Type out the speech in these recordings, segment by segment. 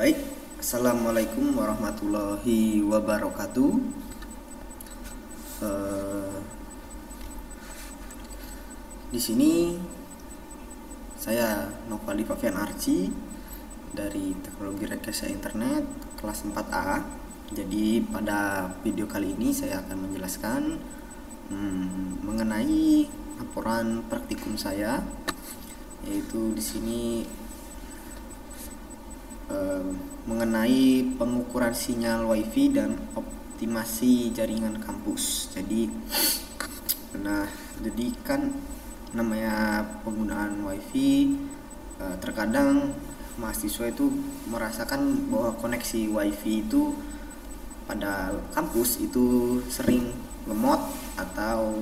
Baik, assalamualaikum warahmatullahi wabarakatuh. Di sini saya Novali Fafian Arci dari Teknologi Rekayasa Internet kelas 4A. Jadi pada video kali ini saya akan menjelaskan mengenai laporan praktikum saya, yaitu di sini mengenai pengukuran sinyal WiFi dan optimasi jaringan kampus. Jadi kan namanya penggunaan WiFi, terkadang mahasiswa itu merasakan bahwa koneksi WiFi itu pada kampus itu sering lemot atau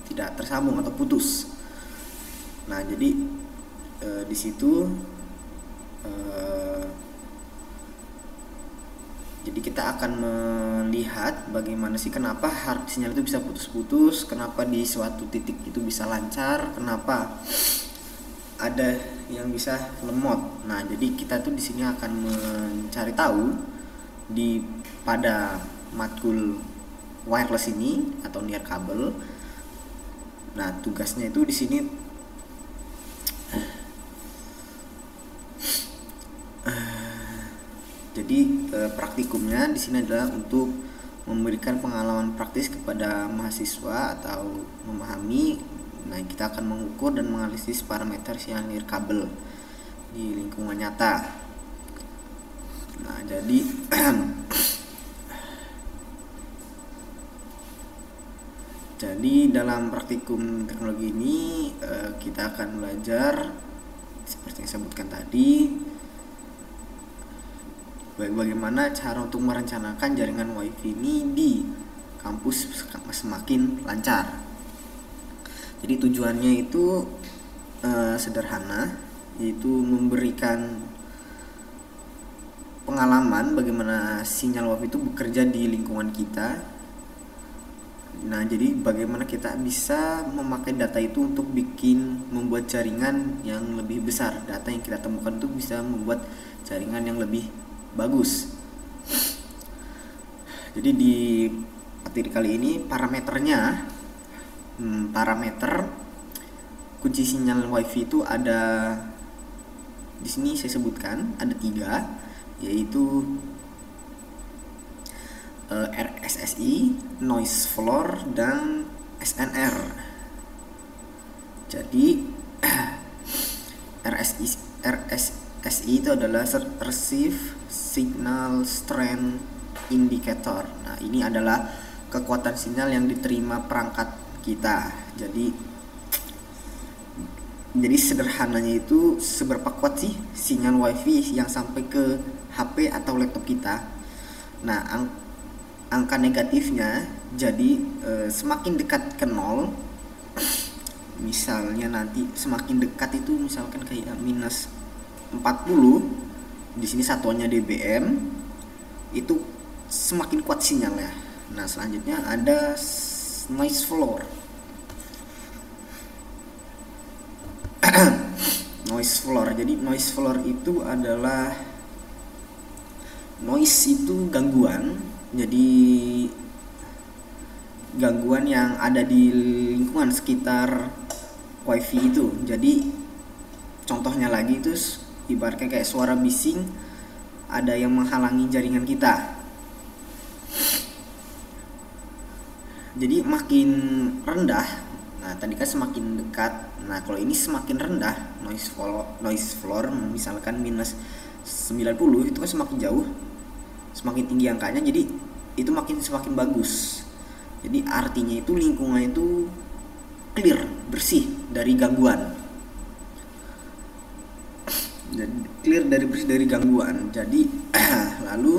tidak tersambung atau putus. Nah, jadi di situ jadi kita akan melihat bagaimana sih kenapa sinyal itu bisa putus-putus, kenapa di suatu titik itu bisa lancar, kenapa ada yang bisa lemot. Nah, jadi kita tuh di sini akan mencari tahu pada matkul wireless ini atau near kabel. Nah, tugasnya itu di sini jadi praktikumnya di sini adalah untuk memberikan pengalaman praktis kepada mahasiswa atau memahami. Nah, kita akan mengukur dan menganalisis parameter sinyal near kabel di lingkungan nyata. Nah, jadi dalam praktikum teknologi ini kita akan belajar seperti yang saya sebutkan tadi, bagaimana cara untuk merencanakan jaringan WiFi ini di kampus semakin lancar. Jadi tujuannya itu sederhana, yaitu memberikan pengalaman bagaimana sinyal WiFi itu bekerja di lingkungan kita. Nah, jadi bagaimana kita bisa memakai data itu untuk membuat jaringan yang lebih besar. Data yang kita temukan itu bisa membuat jaringan yang lebih bagus. Jadi di materi kali ini parameter kunci sinyal WiFi itu ada di sini saya sebutkan ada 3, yaitu RSSI, noise floor, dan SNR. Jadi RSSI itu adalah Receive Signal Strength Indicator. Nah, ini adalah kekuatan sinyal yang diterima perangkat kita. Jadi sederhananya itu seberapa kuat sih sinyal WiFi yang sampai ke HP atau laptop kita. Nah, angka negatifnya jadi semakin dekat ke 0, misalnya nanti semakin dekat itu misalkan kayak minus 40, di sini satuannya dBm, itu semakin kuat sinyalnya. Nah, selanjutnya ada noise floor. Noise floor. Jadi noise floor itu adalah noise itu gangguan. Jadi gangguan yang ada di lingkungan sekitar WiFi itu. Jadi contohnya lagi itu ibaratnya kayak suara bising ada yang menghalangi jaringan kita. Jadi makin rendah, nah tadi kan semakin dekat. Nah, kalau ini semakin rendah, noise floor misalkan minus 90, itu kan semakin jauh, semakin tinggi angkanya, jadi itu semakin bagus. Jadi artinya itu lingkungan itu clear, bersih dari gangguan. Jadi lalu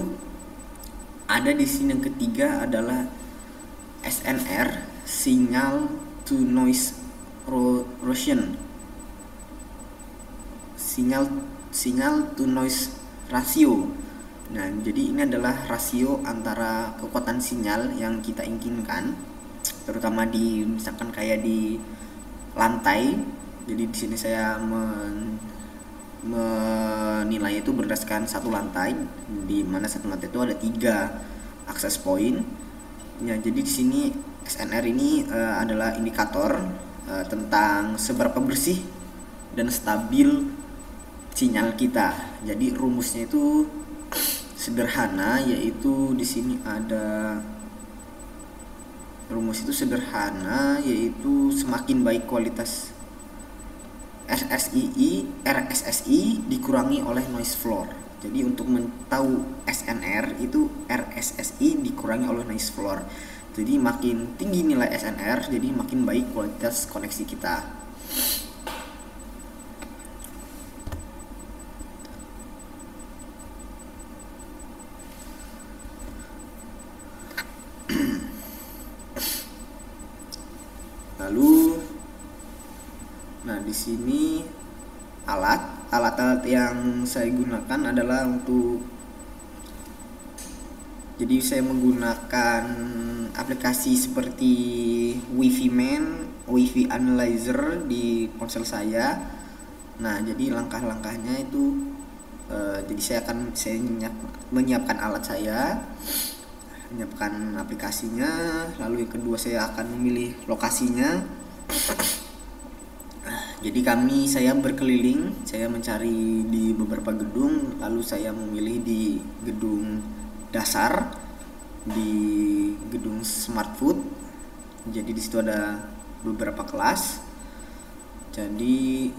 ada di sini yang ketiga adalah SNR, signal to noise ratio. Signal to noise ratio. Nah, jadi ini adalah rasio antara kekuatan sinyal yang kita inginkan, terutama misalkan kayak di lantai. Jadi di sini saya menilai itu berdasarkan satu lantai, di mana satu lantai itu ada 3 akses point. Ya, jadi di sini SNR ini adalah indikator tentang seberapa bersih dan stabil sinyal kita. Jadi rumusnya itu sederhana, yaitu di sini ada rumus itu sederhana, yaitu semakin baik kualitas RSSI dikurangi oleh noise floor. Jadi untuk tahu SNR itu RSSI dikurangi oleh noise floor. Jadi makin tinggi nilai SNR, jadi makin baik kualitas koneksi kita. Lalu, nah di sini alat-alat yang saya gunakan adalah jadi saya menggunakan aplikasi seperti Wi-Fi Man, Wi-Fi Analyzer di ponsel saya. Nah, jadi langkah-langkahnya itu jadi saya menyiapkan alat saya, menyiapkan aplikasinya, lalu yang kedua saya akan memilih lokasinya. Jadi saya berkeliling, saya mencari di beberapa gedung, lalu saya memilih di gedung dasar, di gedung Smart Food. Jadi di situ ada beberapa kelas. Jadi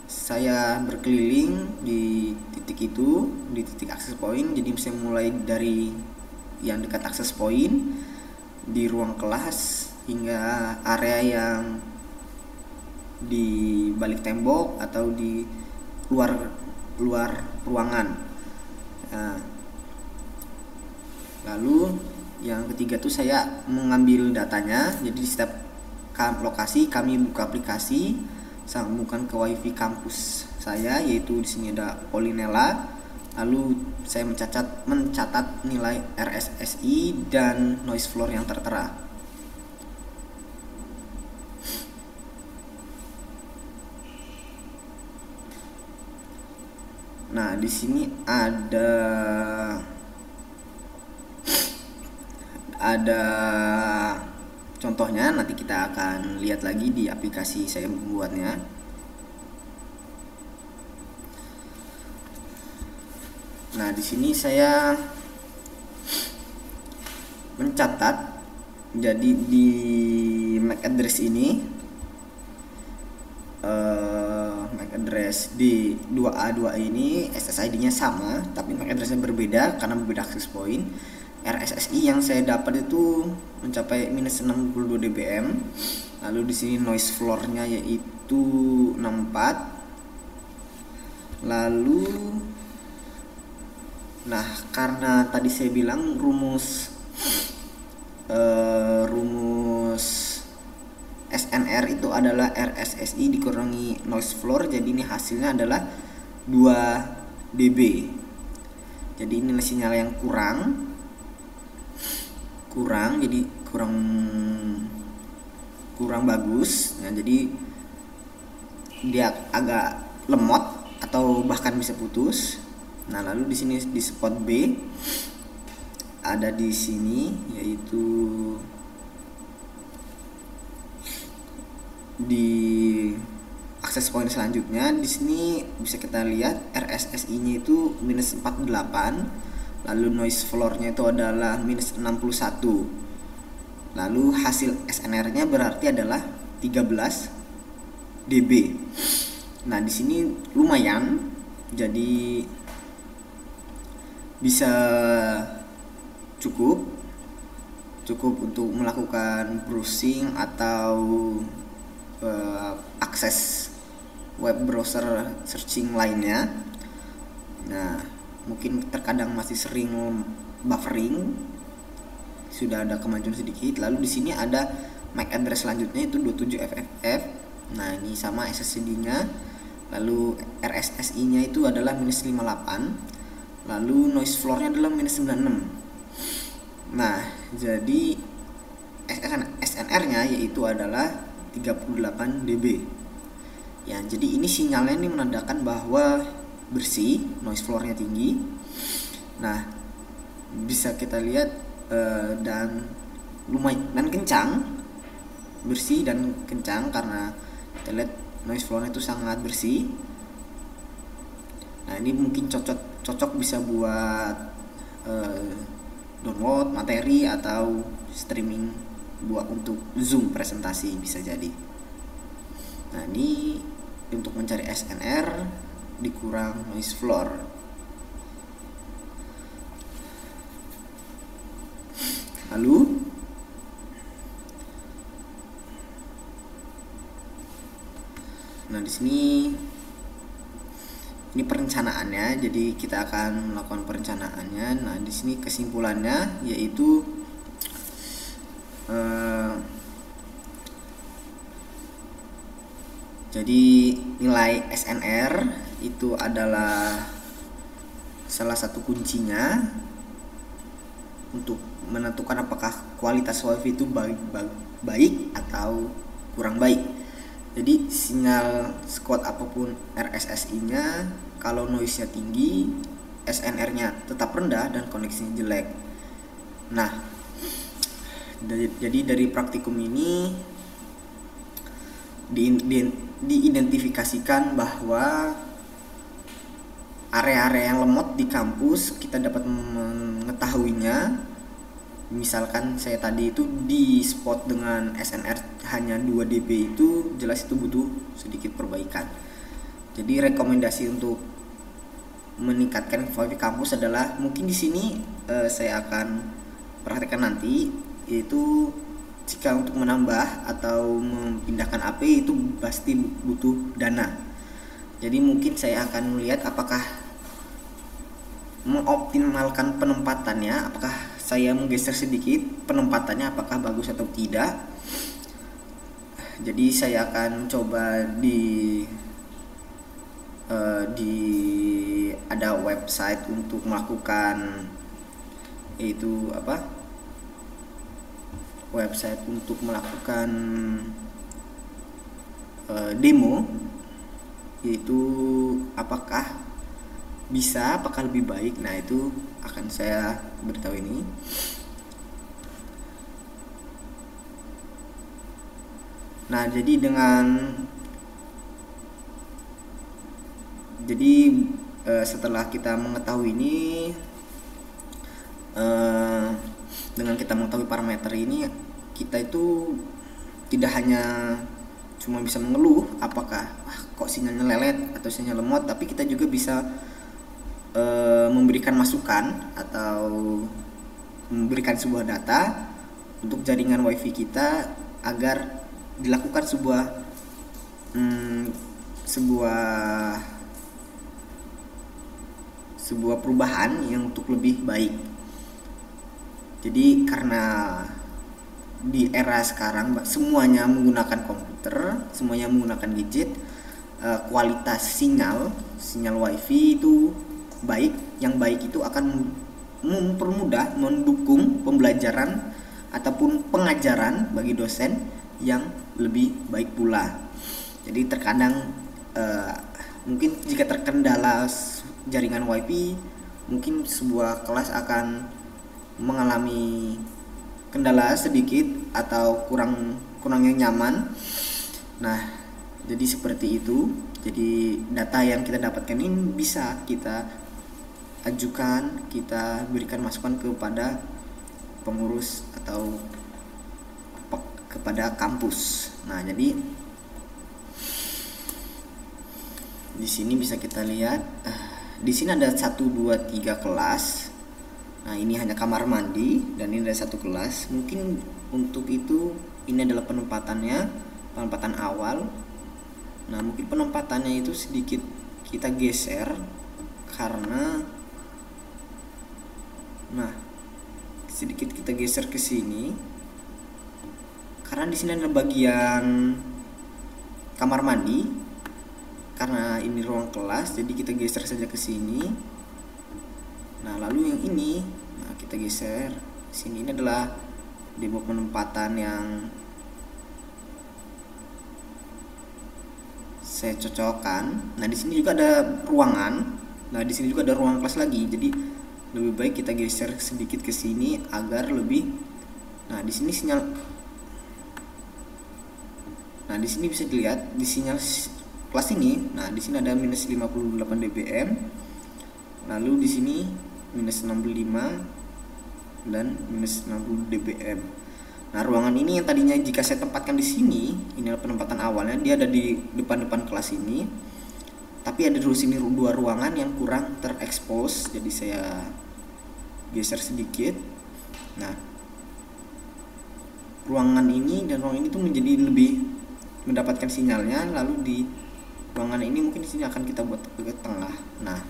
saya berkeliling di titik itu, di titik akses point. Jadi saya mulai dari yang dekat akses point, di ruang kelas, hingga area yang di balik tembok atau di luar ruangan. Nah, lalu yang ketiga tuh saya mengambil datanya. Jadi di setiap lokasi kami buka aplikasi, sambungkan ke WiFi kampus saya, yaitu di sini ada Polinela. Lalu saya mencatat nilai RSSI dan noise floor yang tertera. Nah, di sini ada contohnya, nanti kita akan lihat lagi di aplikasi saya membuatnya. Nah, di sini saya mencatat, jadi di MAC address ini MAC address di 2A2 ini SSID-nya sama, tapi MAC address-nya berbeda karena berbeda akses point. RSSI yang saya dapat itu mencapai minus 62 dBm. Lalu di sini noise floor-nya yaitu 64. Lalu, nah karena tadi saya bilang rumus SNR itu adalah RSSI dikurangi noise floor, jadi ini hasilnya adalah 2 dB. Jadi ini sinyal yang kurang, jadi kurang bagus. Nah, jadi dia agak lemot atau bahkan bisa putus. Nah, lalu di sini di spot B ada di sini, yaitu di akses point selanjutnya. Di sini bisa kita lihat RSSI-nya itu minus 48, lalu noise floor-nya itu adalah minus 61. Lalu hasil SNR-nya berarti adalah 13 dB. Nah, di sini lumayan, jadi bisa cukup untuk melakukan browsing atau akses web browser searching lainnya. Nah, mungkin terkadang masih sering buffering, sudah ada kemajuan sedikit. Lalu di sini ada MAC address selanjutnya itu 27FFF. Nah, ini sama SSID-nya. Lalu RSSI-nya itu adalah minus 58. Lalu noise floor-nya adalah minus 96. Nah, jadi SNR-nya yaitu adalah 38 dB. Ya, jadi ini sinyalnya ini menandakan bahwa bersih, noise floornya tinggi. Nah, bisa kita lihat dan lumayan dan kencang, bersih dan kencang karena kita lihat noise floornya itu sangat bersih. Nah, ini mungkin cocok bisa buat download materi atau streaming buat untuk Zoom presentasi bisa jadi. Nah, ini untuk mencari SNR dikurang noise floor. Lalu di sini ini perencanaannya, jadi kita akan melakukan perencanaannya. Nah, di sini kesimpulannya yaitu jadi nilai SNR itu adalah salah satu kuncinya untuk menentukan apakah kualitas WiFi itu baik atau kurang baik. Jadi sinyal sekuat apapun RSSI-nya, kalau noise-nya tinggi, SNR-nya tetap rendah dan koneksinya jelek. Nah, jadi dari praktikum ini diidentifikasikan bahwa area-area yang lemot di kampus kita dapat mengetahuinya. Misalkan saya tadi itu di spot dengan SNR hanya 2 dB itu jelas itu butuh sedikit perbaikan. Jadi rekomendasi untuk meningkatkan WiFi kampus adalah mungkin di sini saya akan perhatikan nanti, yaitu jika untuk menambah atau memindahkan AP itu pasti butuh dana. Jadi mungkin saya akan melihat apakah mengoptimalkan penempatannya, apakah saya menggeser sedikit penempatannya apakah bagus atau tidak. Jadi saya akan coba di ada website untuk melakukan yaitu website untuk melakukan demo, yaitu apakah lebih baik. Nah, itu akan saya beritahu ini. Nah, setelah kita mengetahui ini, dengan kita mengetahui parameter ini, kita itu tidak hanya cuma bisa mengeluh apakah kok sinyalnya lelet atau sinyal lemot, tapi kita juga bisa memberikan masukan atau memberikan sebuah data untuk jaringan WiFi kita agar dilakukan sebuah perubahan yang untuk lebih baik. Jadi karena di era sekarang semuanya menggunakan komputer, semuanya menggunakan gadget, kualitas sinyal WiFi itu baik. Yang baik itu akan mempermudah, mendukung pembelajaran ataupun pengajaran bagi dosen yang lebih baik pula. Jadi terkadang mungkin jika terkendala jaringan WiFi, mungkin sebuah kelas akan mengalami kendala sedikit atau kurangnya nyaman. Nah, jadi seperti itu. Jadi data yang kita dapatkan ini bisa kita ajukan, kita berikan masukan kepada pengurus atau kepada kampus. Nah, jadi di sini bisa kita lihat, di sini ada 1, 2, 3 kelas. Nah, ini hanya kamar mandi dan ini ada 1 kelas. Mungkin untuk itu ini adalah penempatan awal. Nah, mungkin penempatannya itu sedikit kita geser karena sedikit kita geser ke sini karena di sini ada bagian kamar mandi. Karena ini ruang kelas, jadi kita geser saja ke sini. Nah, lalu yang ini, kita geser sini. Ini adalah demo penempatan yang saya cocokkan. Nah, di sini juga ada ruangan. Nah, di sini juga ada ruang kelas lagi. Jadi lebih baik kita geser sedikit ke sini agar lebih. Nah, di sini sinyal. Nah, di sini bisa dilihat di sinyal kelas ini. Nah, di sini ada minus 58 dBm. Lalu di sini minus 65 dan minus 60 dBm. Nah, ruangan ini yang tadinya jika saya tempatkan di sini, ini adalah penempatan awalnya, dia ada di depan-depan kelas ini. Tapi ada di sini dua ruangan yang kurang terekspos, jadi saya geser sedikit. Nah, ruangan ini dan ruangan ini tuh menjadi lebih mendapatkan sinyalnya. Lalu di ruangan ini mungkin di sini akan kita buat ke tengah. Nah,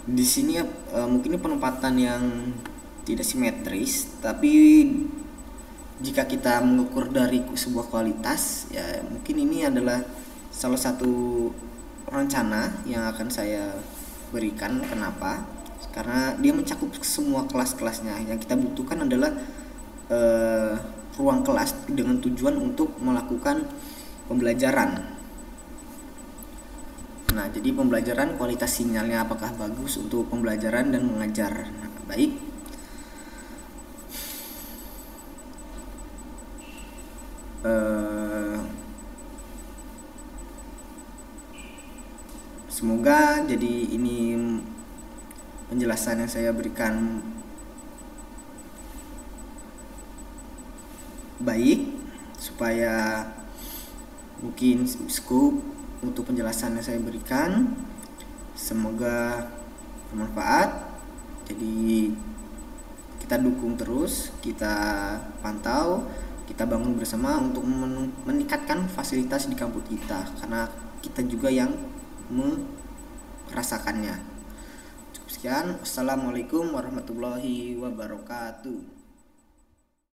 di sini mungkin ini penempatan yang tidak simetris, tapi jika kita mengukur dari sebuah kualitas, ya mungkin ini adalah salah satu rencana yang akan saya berikan. Kenapa? Karena dia mencakup semua kelas-kelasnya. Yang kita butuhkan adalah ruang kelas dengan tujuan untuk melakukan pembelajaran. Nah, jadi pembelajaran kualitas sinyalnya apakah bagus untuk pembelajaran dan mengajar. Nah, baik. Semoga jadi ini penjelasan yang saya berikan baik, supaya mungkin scope untuk penjelasan yang saya berikan semoga bermanfaat. Jadi kita dukung terus, kita pantau, kita bangun bersama untuk meningkatkan fasilitas di kampus kita, karena kita juga yang merasakannya. Cukup sekian. Assalamualaikum warahmatullahi wabarakatuh.